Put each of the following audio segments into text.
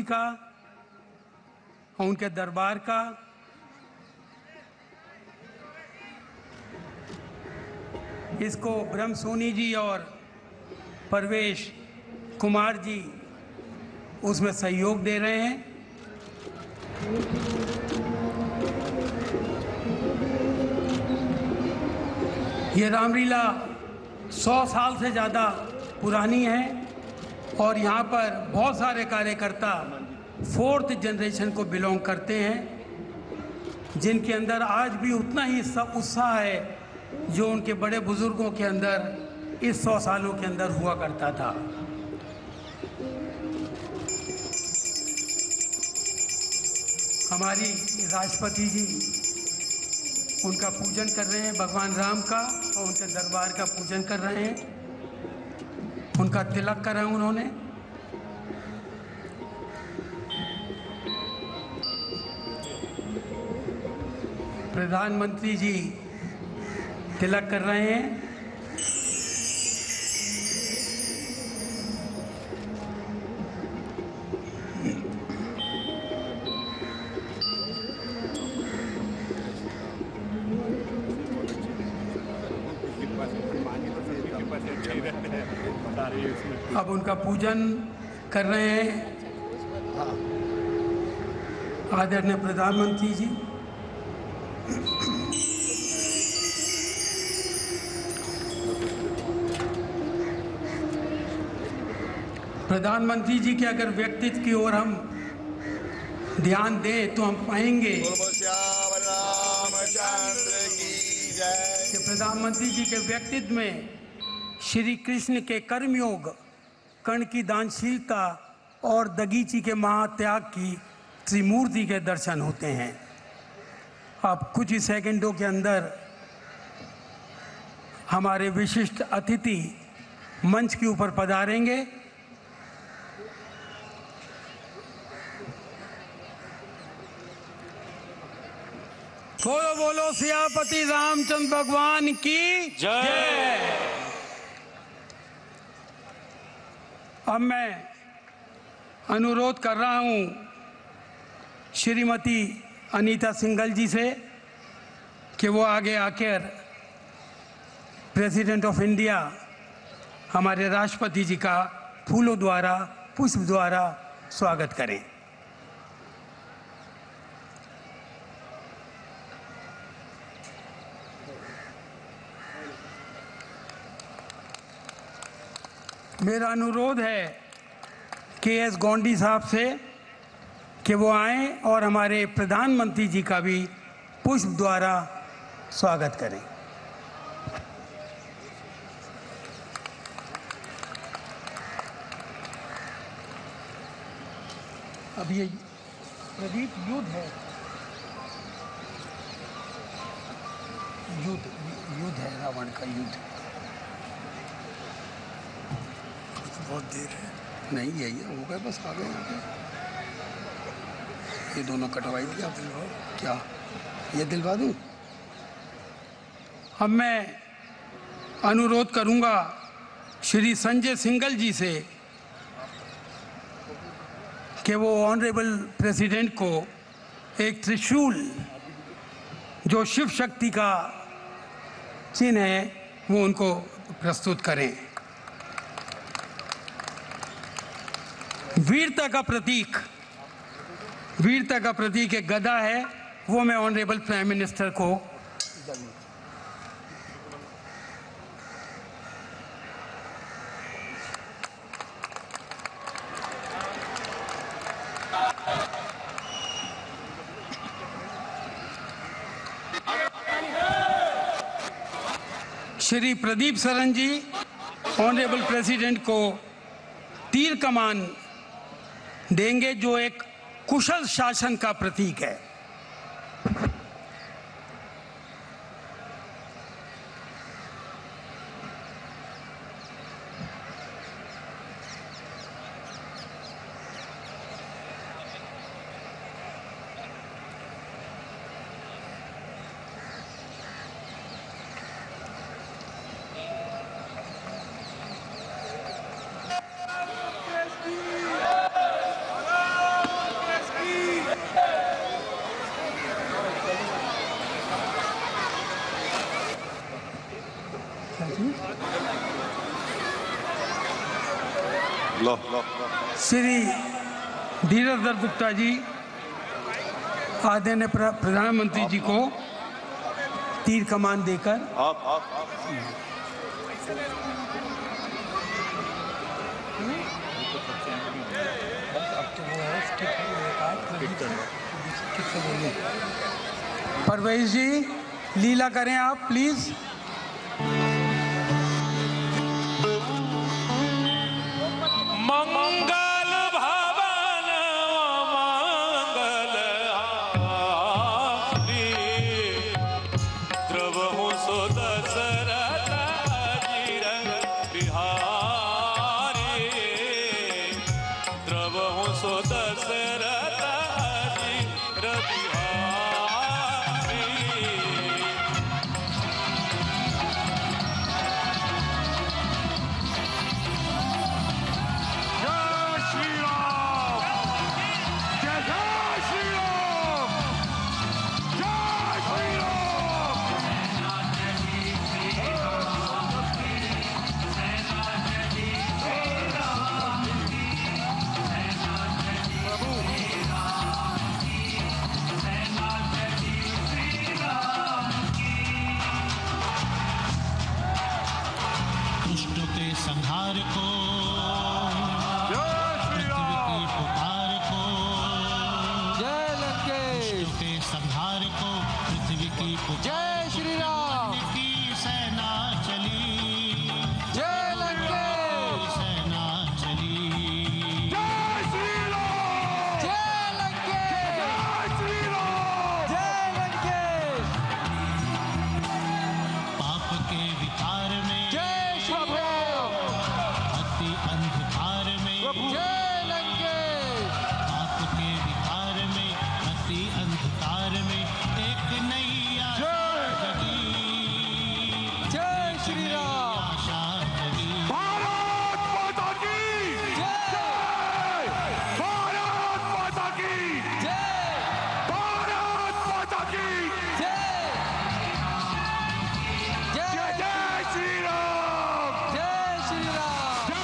जी का और उनके दरबार का इसको ब्रह्म सोनी जी और परवेश कुमार जी उसमें सहयोग दे रहे हैं। ये रामलीला 100 साल से ज़्यादा पुरानी है और यहाँ पर बहुत सारे कार्यकर्ता 4th जनरेशन को बिलोंग करते हैं, जिनके अंदर आज भी उतना ही उत्साह है जो उनके बड़े बुजुर्गों के अंदर इस 100 सालों के अंदर हुआ करता था। हमारी राष्ट्रपति जी उनका पूजन कर रहे हैं, भगवान राम का और उनके दरबार का पूजन कर रहे हैं, उनका तिलक करा उन्होंने। प्रधानमंत्री जी तिलक कर रहे हैं। अब उनका पूजन कर रहे हैं आदरणीय प्रधानमंत्री जी। प्रधानमंत्री जी के अगर व्यक्तित्व की ओर हम ध्यान दें तो हम पाएंगे कि प्रधानमंत्री जी के व्यक्तित्व में श्री कृष्ण के कर्मयोग, कर्ण की दानशीलता और दगीची के महात्याग की त्रिमूर्ति के दर्शन होते हैं। अब कुछ ही सेकंडों के अंदर हमारे विशिष्ट अतिथि मंच के ऊपर पधारेंगे। बोलो बोलो सियापति रामचंद्र भगवान की जय। अब मैं अनुरोध कर रहा हूं श्रीमती अनीता सिंघल जी से कि वो आगे आकर प्रेसिडेंट ऑफ इंडिया हमारे राष्ट्रपति जी का फूलों द्वारा, पुष्प द्वारा स्वागत करें। मेरा अनुरोध है के.एस. गोंडी साहब से कि वो आएं और हमारे प्रधानमंत्री जी का भी पुष्प द्वारा स्वागत करें। अब ये प्रदीप युद्ध है, युद्ध है, रावण का युद्ध। बहुत देर है, नहीं यही है, हो गए बस, आ गए। ये दोनों कटवाई दिया, क्या ये दिलवा दूं? अब मैं अनुरोध करूंगा श्री संजय सिंघल जी से कि वो ऑनरेबल प्रेसिडेंट को एक त्रिशूल जो शिव शक्ति का चिन्ह है वो उनको प्रस्तुत करें। वीरता का प्रतीक एक गदा है, वो मैं ऑनरेबल प्राइम मिनिस्टर को श्री प्रदीप सरन जी ऑनरेबल प्रेसिडेंट को तीर कमान देंगे जो एक कुशल शासन का प्रतीक है। श्री धीरेन्द्र गुप्ता जी आदरणीय प्रधानमंत्री जी को तीर कमान देकर परवेश जी लीला करें आप प्लीज। मंगल भवन मंगल हारी द्रवहु सो दशरथ अजिर बिहारी द्रवहु सो दशरथ अजिर बिहारी। संहार को पृथ्वी की पुकार को जय लंकेश के संहार को पृथ्वी की पुकार जय श्री राम की सेना चली जय लंकेश सेना चली जय श्री राम जय लंकेश जय श्री राम जय लंकेश पाप के विकार में जय प्रभु अति अंधकार में जय लंकेश पाप के विकार में अति अंधकार में एक नैया जगी जय श्री राम आशा जगी भारत माता की जय भारत माता की जय भारत माता की जय जय जय श्री राम जय श्री राम जय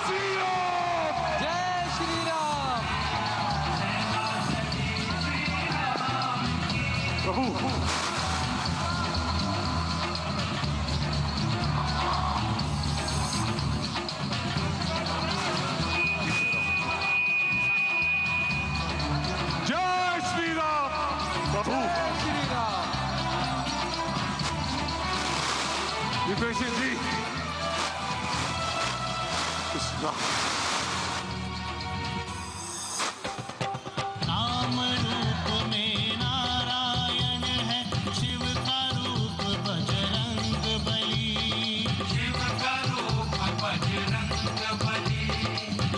श्री राम। जय श्री राम जय श्री राम प्रभु। जय श्री राम विभीषण जी कृष्ण राम रूप में नारायण है शिव का रूप बजरंग बली शिव का रूप बजरंग बली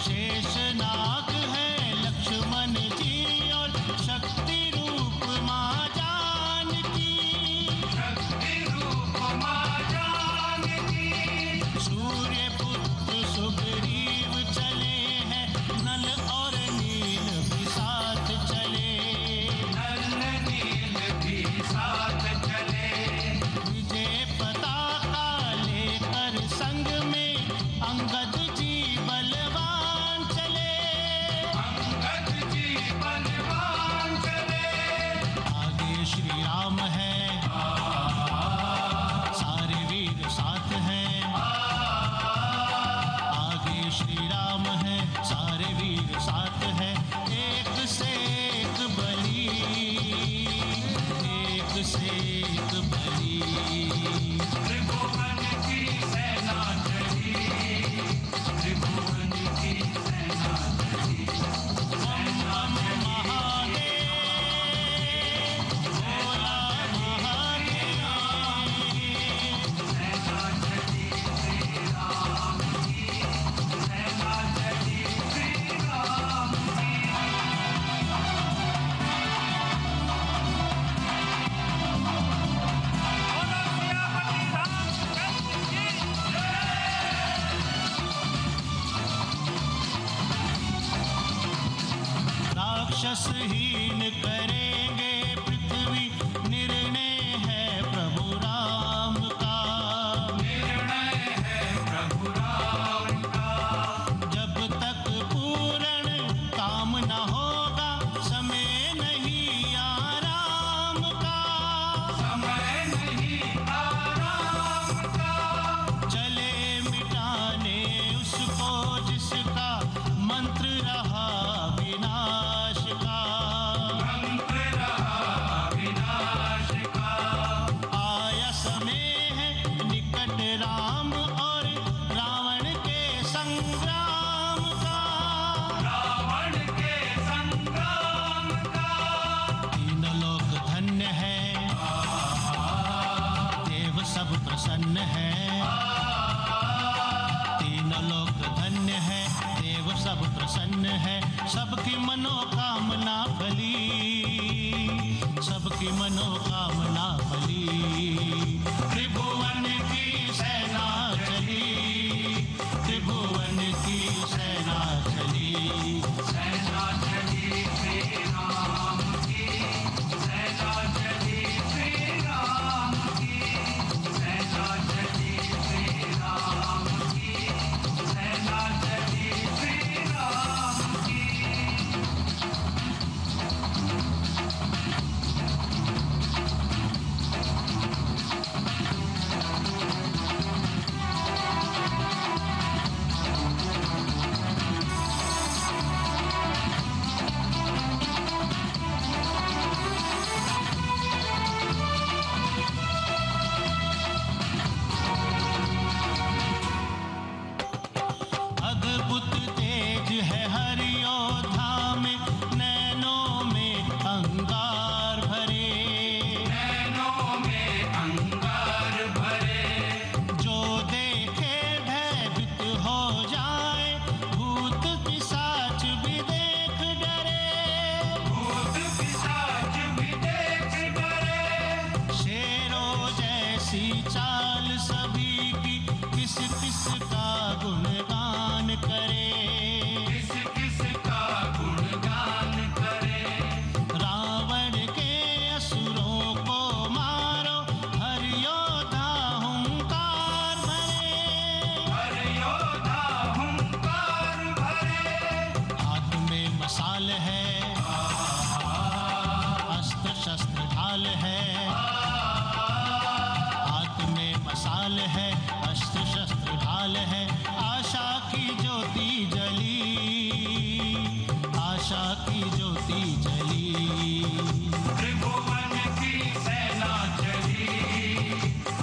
शेष नाग है लक्ष्मण जी और शक्ति रूप माँ जानकी शक्ति रूप माँ जानकी सूर्य पुत्र सुग्रीव चले हैं नल और नील भी साथ चले नल नील भी साथ चले विजय पताका लेकर संग में अंगद जी बलवान चले अंगद जी बलवान चले आगे श्री राम है सारे वीर साथ हैं आगे श्री राम है सारे वीर साथ हैं एक से एक बली एक से एक बली त्रिभुवन की सेना चली त्रिभुवन की सेना चली बम बम महादेव भोला महादेव सेना चली श्री राम की सेना चली श्री राम की राक्षसहीन करेंगे पृथ्वी निर्णय है प्रभु राम का निर्णय है प्रभु राम का जब मनोकामना फली, सबकी मनोकामना फली। त्रिभुवन की सेना चली, त्रिभुवन की सेना चली, सेना चली श्री राम की, सेना चली श्री राम की, सेना चली श्री राम की, सेना चली श्री राम की। अद्भुत तेज है हरि योद्धा में, नैनों में अंगार भरे, नैनों में अंगार भरे। जो देखे भयभीत हो जाए, भूत पिशाच भी देख डरे, भूत पिशाच भी देख डरे। शेरों जैसी चाल सभी की, किस किस का गुणगान करे, किस किस का गुणगान करे। रावण के असुरों को मारो, हर योद्धा हुंकार भरे, हर योद्धा हुंकार भरे। हाथ में मसाल है, अस्त्र शस्त्र ढाल है, हाथ में मसाल है, अस्त्र शस्त्र ढाल है। आशा की ज्योति जली, आशा की ज्योति जली। त्रिभुवन की सेना चली,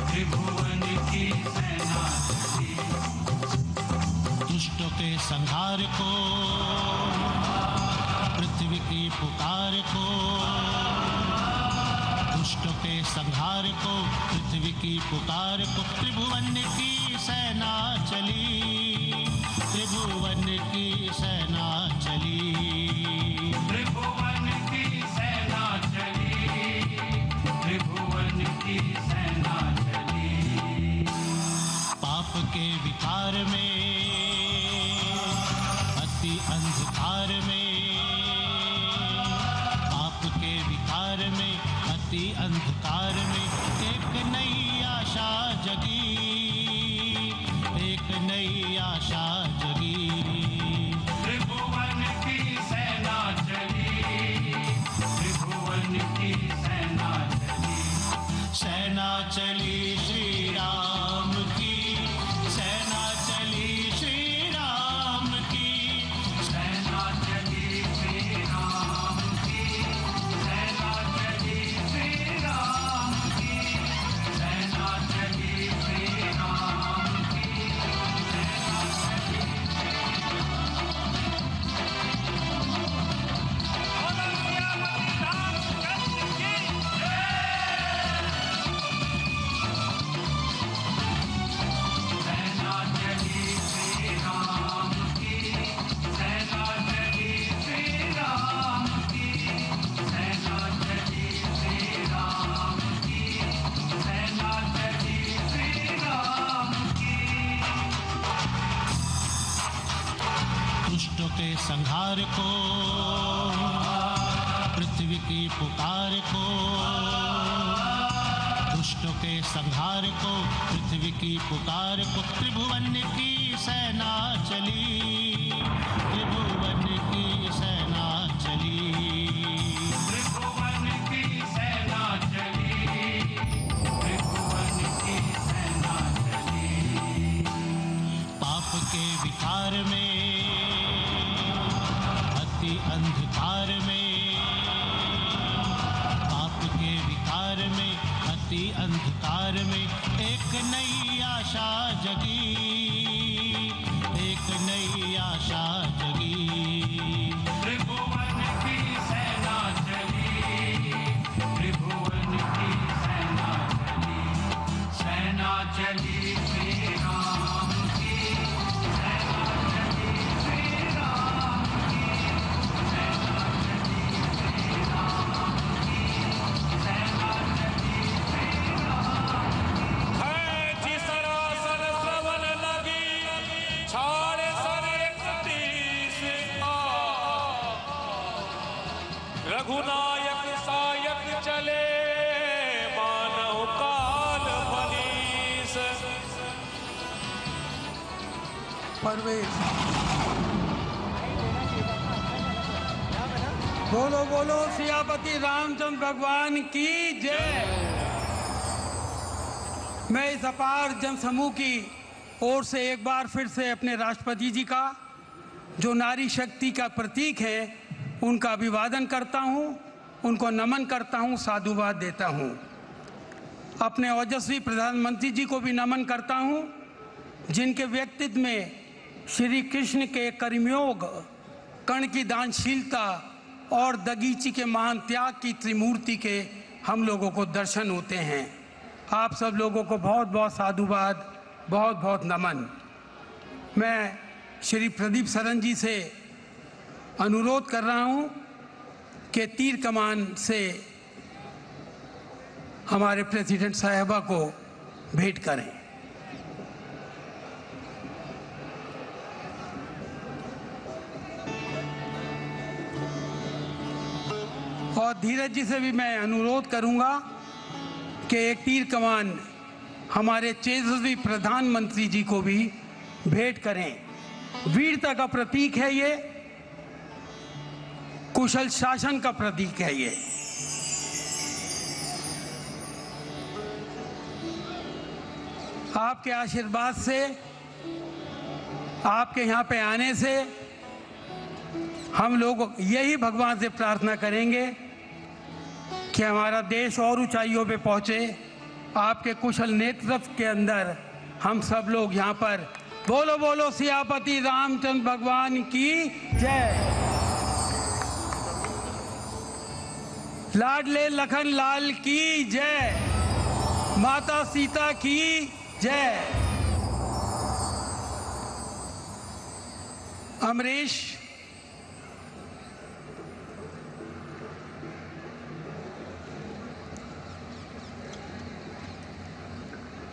त्रिभुवन की सेना चली। दुष्टों के संहार को, पृथ्वी की पुकार को, दुष्टों के संहार को, पृथ्वी की पुकार को। त्रिभुवन की सेना चली, त्रिभुवन की सेना चली, त्रिभुवन की सेना चली, त्रिभुवन की सेना चली। पाप के विकार में, अति अंधकार में, पाप के विकार में, अति अंधकार में एक नई आशा जगी, एक नई आशा जगी। त्रिभुवन की सेना चली, त्रिभुवन की सेना चली, सेना चली श्री राम की, सेना चली श्री राम की, सेना चली श्री राम की, सेना चली श्री राम की, सेना चली श्री राम की, सेना चली। सेना चली श्री राम की, सेना चली श्री राम की, सेना चली श्री राम की, सेना चली श्री राम की। दुष्टों के संहार को, पृथ्वी की पुकार को, दुष्टों के संहार को, पृथ्वी की पुकार को। त्रिभुवन की सेना चली, त्रिभुवन की सेना चली, त्रिभुवन की सेना चली, त्रिभुवन की सेना चली। पाप के विकार में, अति अंधकार में, पाप के विकार में, अति अंधकार में एक नई आशा जगी, एक नई आशा जगी। त्रिभुवन की सेना चली, त्रिभुवन की सेना चली, सेना चली श्री राम की, सेना चली श्री राम की, सेना रघुनायक सायक चले मानव काल फलीस। परवेज बोलो बोलो सियापति रामचंद्र भगवान की जय। मैं इस अपार जनसमूह की ओर से एक बार फिर से अपने राष्ट्रपति जी का, जो नारी शक्ति का प्रतीक है, उनका अभिवादन करता हूं, उनको नमन करता हूं, साधुवाद देता हूं। अपने ओजस्वी प्रधानमंत्री जी को भी नमन करता हूं, जिनके व्यक्तित्व में श्री कृष्ण के कर्मयोग, कर्ण की दानशीलता और दगीची के महान त्याग की त्रिमूर्ति के हम लोगों को दर्शन होते हैं। आप सब लोगों को बहुत बहुत साधुवाद, बहुत बहुत नमन। मैं श्री प्रदीप सरन जी से अनुरोध कर रहा हूं कि तीर कमान से हमारे प्रेसिडेंट साहिबा को भेंट करें। और धीरज जी से भी मैं अनुरोध करूंगा कि एक तीर कमान हमारे तेजस्वी प्रधानमंत्री जी को भी भेंट करें। वीरता का प्रतीक है ये, कुशल शासन का प्रतीक है ये। आपके आशीर्वाद से, आपके यहाँ पे आने से हम लोग यही भगवान से प्रार्थना करेंगे कि हमारा देश और ऊंचाइयों पे पहुंचे। आपके कुशल नेतृत्व के अंदर हम सब लोग यहाँ पर बोलो बोलो सियापति रामचंद्र भगवान की जय। लाडले लखन लाल की जय। माता सीता की जय। अमरीश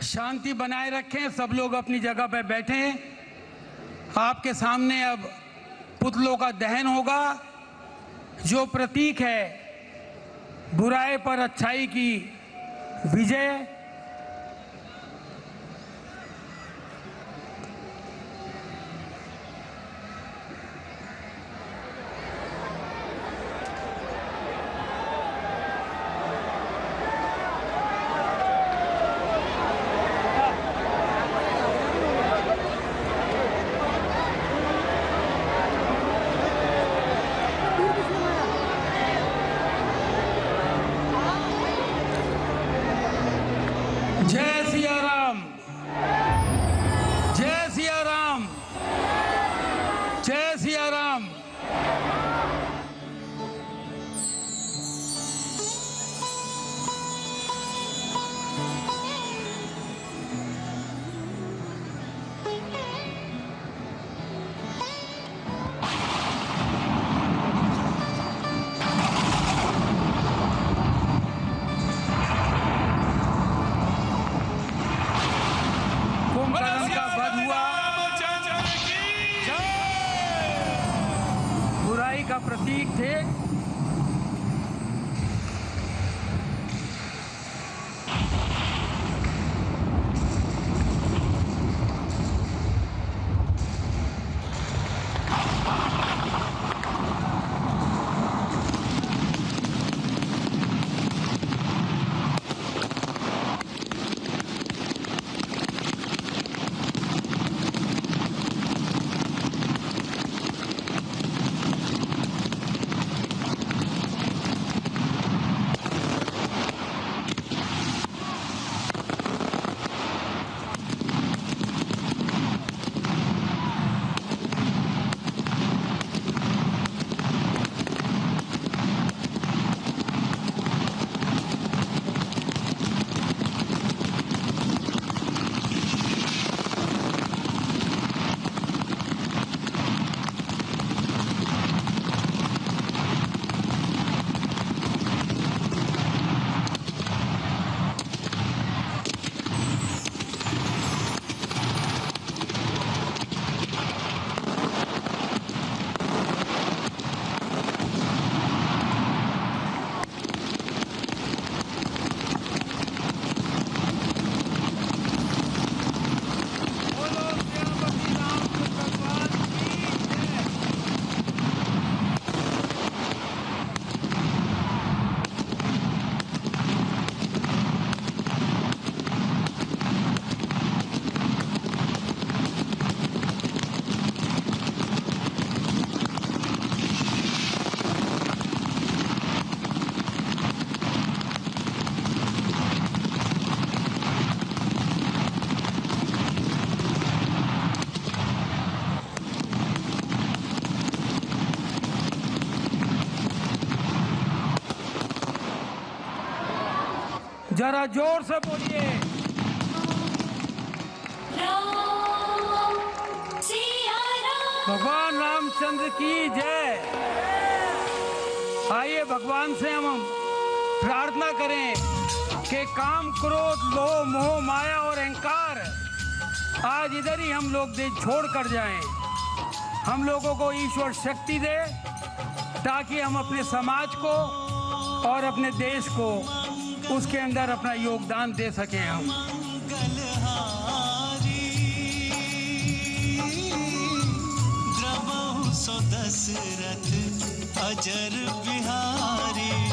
शांति बनाए रखें, सब लोग अपनी जगह पर बैठें। आपके सामने अब पुतलों का दहन होगा, जो प्रतीक है बुराई पर अच्छाई की विजय। जरा जोर से बोलिए। राम सिया राम। भगवान रामचंद्र की जय। आइए भगवान से हम प्रार्थना करें कि काम, क्रोध, लोभ, मोह, माया और अहंकार आज इधर ही हम लोग छोड़ कर जाएं। हम लोगों को ईश्वर शक्ति दे ताकि हम अपने समाज को और अपने देश को उसके अंदर अपना योगदान दे सकें। हम द्रवहु सो दशरथ अजर बिहारी।